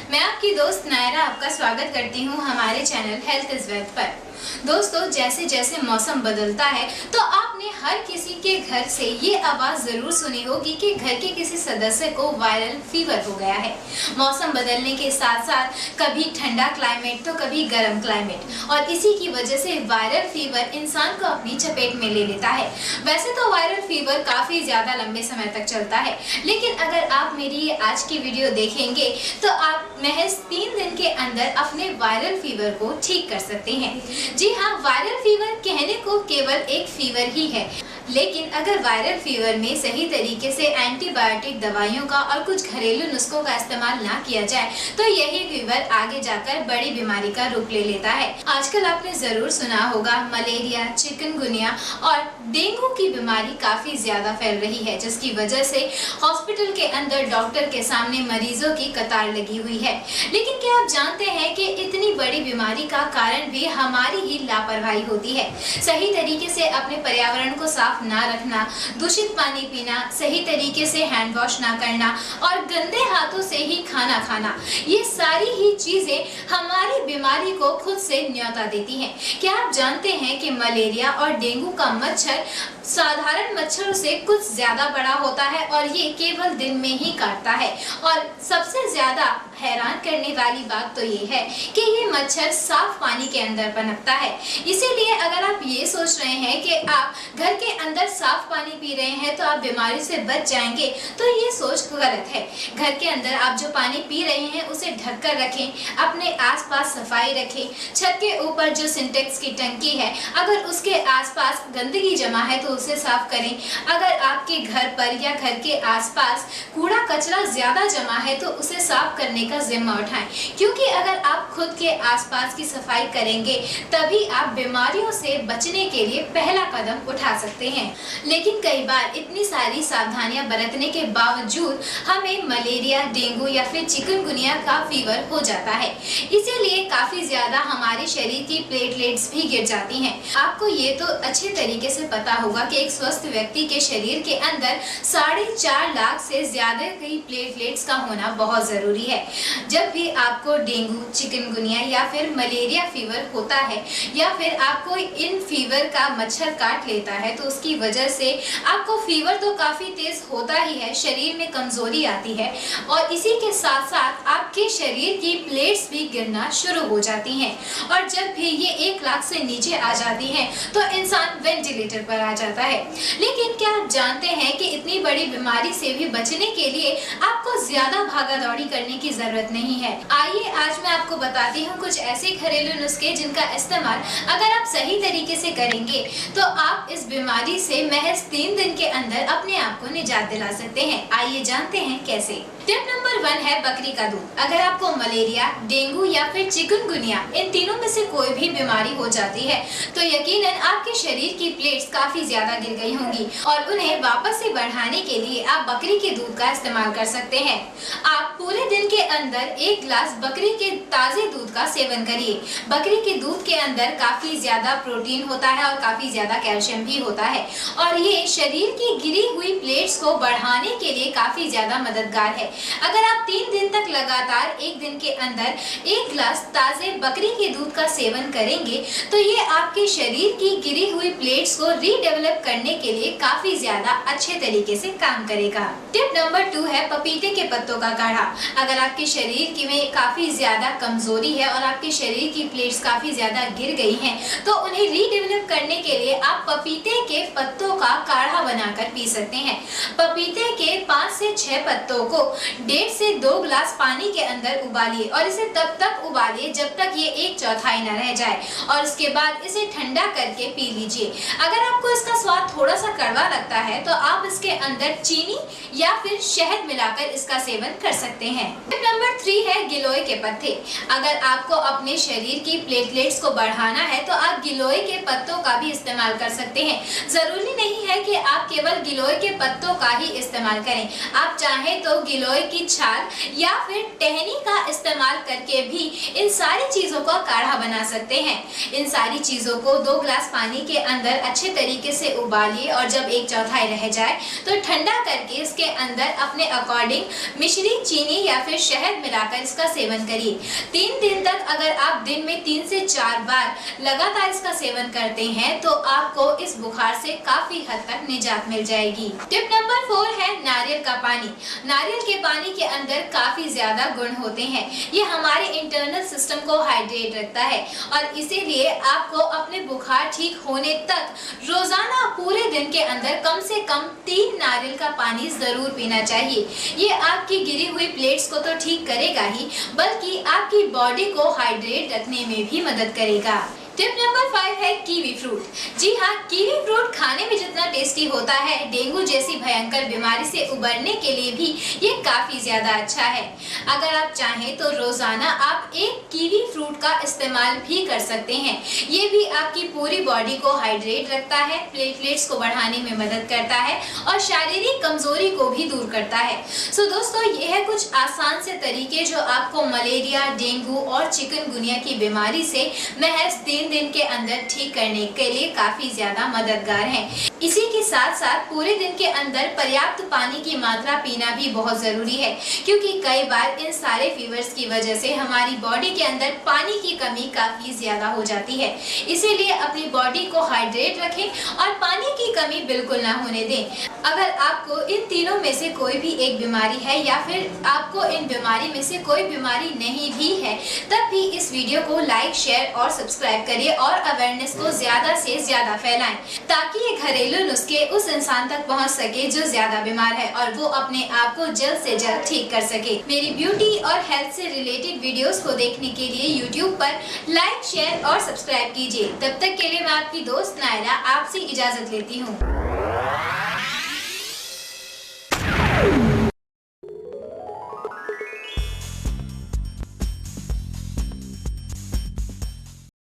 मैं आपकी दोस्त नायरा आपका स्वागत करती हूँ हमारे चैनल हेल्थ इज वेल्थ पर। दोस्तों, जैसे जैसे मौसम बदलता है तो आपने हर किसी के घर से ये आवाज जरूर सुनी होगी कि घर के किसी सदस्य को वायरल फीवर हो गया है। मौसम बदलने के साथ साथ कभी ठंडा क्लाइमेट तो कभी गर्म क्लाइमेट, और इसी की वजह से वायरल फीवर इंसान को अपनी चपेट में ले लेता है। वैसे तो वायरल फीवर काफी ज्यादा लंबे समय तक चलता है, लेकिन अगर आप मेरी ये आज की वीडियो देखेंगे तो आप महज 3 दिन के अंदर अपने वायरल फीवर को ठीक कर सकते हैं। जी हाँ, वायरल फीवर कहने को केवल एक फीवर ही है, लेकिन अगर वायरल फीवर में सही तरीके से एंटीबायोटिक दवाइयों का और कुछ घरेलू नुस्खों का इस्तेमाल ना किया जाए तो यही फीवर आगे जाकर बड़ी बीमारी का रूप ले लेता है। आजकल आपने जरूर सुना होगा मलेरिया, चिकनगुनिया और डेंगू की बीमारी काफी ज्यादा फैल रही है, जिसकी वजह से हॉस्पिटल के अंदर डॉक्टर के सामने मरीजों की कतार लगी हुई है। लेकिन क्या आप जानते हैं कि इतनी बड़ी बीमारी का कारण भी हमारी ही लापरवाही होती है। सही तरीके से अपने पर्यावरण को साफ ना रखना, दूषित पानी पीना, सही तरीके से हैंड वॉश ना करना और गंदे हाथों से ही खाना खाना, ये सारी ही चीजें हमारी बीमारी को खुद से न्योता देती हैं। क्या आप जानते हैं कि मलेरिया और डेंगू का मच्छर साधारण मच्छरों से कुछ ज्यादा बड़ा होता है और ये केवल दिन में ही काटता है। और सबसे ज्यादा हैरान करने वाली बात तो ये है कि ये मच्छर साफ पानी के अंदर पनपता है। इसीलिए अगर आप ये सोच रहे हैं कि आप घर के अंदर साफ पानी पी रहे हैं तो आप बीमारी से बच जाएंगे, तो ये सोच गलत है। घर के अंदर आप जो पानी पी रहे हैं उसे ढक कर रखें, अपने आसपास सफाई रखें। छत के ऊपर जो सिंटेक्स की टंकी है, अगर उसके आसपास गंदगी जमा है तो उसे साफ करें। अगर आपके घर पर या घर के आसपास कूड़ा कचरा ज्यादा जमा है तो उसे साफ करने का जिम्मा उठाएं, क्योंकि अगर आप खुद के आसपास की सफाई करेंगे तभी आप बीमारियों से बचने के लिए पहला कदम उठा सकते हैं। लेकिन कई बार इतनी सारी सावधानियां बरतने के बावजूद हमें मलेरिया, डेंगू या फिर चिकनगुनिया का फीवर हो जाता है। इसीलिए काफी ज्यादा हमारे शरीर की प्लेटलेट्स भी गिर जाती हैं। आपको ये तो अच्छे तरीके से पता होगा कि एक स्वस्थ व्यक्ति के शरीर के अंदर 4.5 लाख से ज्यादा की प्लेटलेट्स का होना बहुत जरूरी है। जब भी आपको डेंगू, चिकनगुनिया या फिर मलेरिया फीवर होता है या फिर आपको इन फीवर का मच्छर काट लेता है तो उसकी वजह से आपको फीवर तो काफी तेज होता ही है, शरीर में कमजोरी आती है और इसी के साथ साथ आपके शरीर की प्लेट्स भी गिरना शुरू हो जाती हैं। और जब भी ये 1 लाख से नीचे आ जाती हैं तो इंसान वेंटिलेटर पर आ जाता है। लेकिन क्या आप जानते हैं कि इतनी बड़ी बीमारी से भी बचने के लिए आपको ज्यादा भागा दौड़ी करने की जरूरत नहीं है। आइए आज मैं आपको बताती हूँ कुछ ऐसे घरेलू नुस्खे जिनका इस्तेमाल अगर आप सही तरीके से करेंगे तो आप इस बीमारी से महज 3 दिन के अंदर अपने आप को निजात दिला सकते हैं। आइए जानते हैं कैसे। टिप नंबर 1 है बकरी का दूध। अगर आपको मलेरिया, डेंगू या फिर चिकनगुनिया इन तीनों में से कोई भी बीमारी हो जाती है तो यकीनन आपके शरीर की प्लेट्स काफी ज्यादा गिर गई होंगी और उन्हें वापस से बढ़ाने के लिए आप बकरी के दूध का इस्तेमाल कर सकते हैं। आप पूरे दिन के अंदर 1 गिलास बकरी के ताजे दूध का सेवन करिए। बकरी के दूध के अंदर काफी ज्यादा प्रोटीन होता है और काफी ज्यादा कैल्शियम भी होता है और ये शरीर की गिरी हुई प्लेट्स को बढ़ाने के लिए काफी ज्यादा मददगार है। अगर आप 3 दिन तक लगातार एक दिन के अंदर 1 गिलास ताजे बकरी के दूध का सेवन करेंगे तो ये आपके शरीर की गिरी हुई प्लेट्स को रीडेवलप करने के लिए काफी ज्यादा अच्छे तरीके से काम करेगा। टिप नंबर 2 है पपीते के पत्तों का काढ़ा। अगर आपके शरीर की में काफी ज्यादा कमजोरी है और आपके शरीर की प्लेट्स काफी ज्यादा गिर गई हैं तो उन्हें रीडेवलप करने के लिए आप पपीते के पत्तों का काढ़ा बनाकर पी सकते हैं। पपीते के 5 से 6 पत्तों को 1.5 से 2 गिलास पानी के अंदर उबालिए और इसे तब तक उबालिए जब तक ये 1/4 न रह जाए और उसके बाद इसे ठंडा करके पी लीजिए। अगर आपको इसका स्वाद थोड़ा सा कड़वा लगता है तो आप इसके अंदर चीनी या फिर शहद मिलाकर इसका सेवन कर सकते हैं। टिप नंबर 3 है गिलोय के पत्ते। अगर आपको अपने शरीर की प्लेटलेट्स को बढ़ाना है तो आप गिलोय के पत्तों का भी इस्तेमाल कर सकते हैं। जरूरी नहीं है कि आप केवल गिलोय के पत्तों का ही इस्तेमाल करें। आप चाहें तो गिलोय गिलोय की छाल या फिर टहनी का इस्तेमाल करके भी इन सारी चीजों का काढ़ा बना सकते हैं। इन सारी चीजों को 2 ग्लास पानी के अंदर अच्छे तरीके से उबालिए और जब 1/4 रह जाए तो ठंडा करके इसके अंदर अपने अकॉर्डिंग मिश्री, चीनी या फिर शहद मिलाकर इसका सेवन करिए। 3 दिन तक अगर आप दिन में 3 से 4 बार लगातार इसका सेवन करते हैं तो आपको इस बुखार से काफी हद तक निजात मिल जाएगी। टिप नंबर 4 है नारियल का पानी। नारियल के पानी के अंदर काफी ज्यादा गुण होते हैं। ये हमारे इंटरनल सिस्टम को हाइड्रेट रखता है और इसीलिए आपको अपने बुखार ठीक होने तक रोजाना पूरे दिन के अंदर कम से कम 3 नारियल का पानी जरूर पीना चाहिए। ये आपकी गिरी हुई प्लेट्स को तो ठीक करेगा ही बल्कि आपकी बॉडी को हाइड्रेट रखने में भी मदद करेगा। टिप नंबर 5 है कीवी फ्रूट। जी हाँ, कीवी फ्रूट खाने में जितना टेस्टी होता है, डेंगू जैसी भयंकर बीमारी से उबरने के लिए भी ये काफी ज्यादा अच्छा है। अगर आप चाहें तो रोजाना आप 1 कीवी फ्रूट का इस्तेमाल भी कर सकते हैं। ये भी आपकी पूरी बॉडी को हाइड्रेट रखता है, प्लेटलेट्स को बढ़ाने में मदद करता है और शारीरिक कमजोरी को भी दूर करता है। सो दोस्तों, ये है कुछ आसान से तरीके जो आपको मलेरिया, डेंगू और चिकनगुनिया की बीमारी से महज 3 दिन के अंदर ठीक करने के लिए काफी ज्यादा मददगार हैं। इसी के साथ साथ पूरे दिन के अंदर पर्याप्त पानी की मात्रा पीना भी बहुत जरूरी है, क्योंकि कई बार इन सारे फीवर्स की वजह से हमारी बॉडी के अंदर पानी की कमी काफी ज्यादा हो जाती है। इसीलिए अपनी बॉडी को हाइड्रेट रखें और पानी की कमी बिल्कुल ना होने दें। अगर आपको इन तीनों में से कोई भी एक बीमारी है या फिर आपको इन बीमारी में से कोई बीमारी नहीं भी है, तब भी इस वीडियो को लाइक, शेयर और सब्सक्राइब करिए और अवेयरनेस को ज्यादा से ज्यादा फैलाएं, ताकि ये घरेलू नुस्खे उस इंसान तक पहुंच सके जो ज्यादा बीमार है और वो अपने आप को जल्द से जल्द ठीक कर सके। मेरी ब्यूटी और हेल्थ से रिलेटेड वीडियोस को देखने के लिए यूट्यूब पर लाइक, शेयर और सब्सक्राइब कीजिए। तब तक के लिए मैं आपकी दोस्त नायरा आपसे इजाजत लेती हूँ।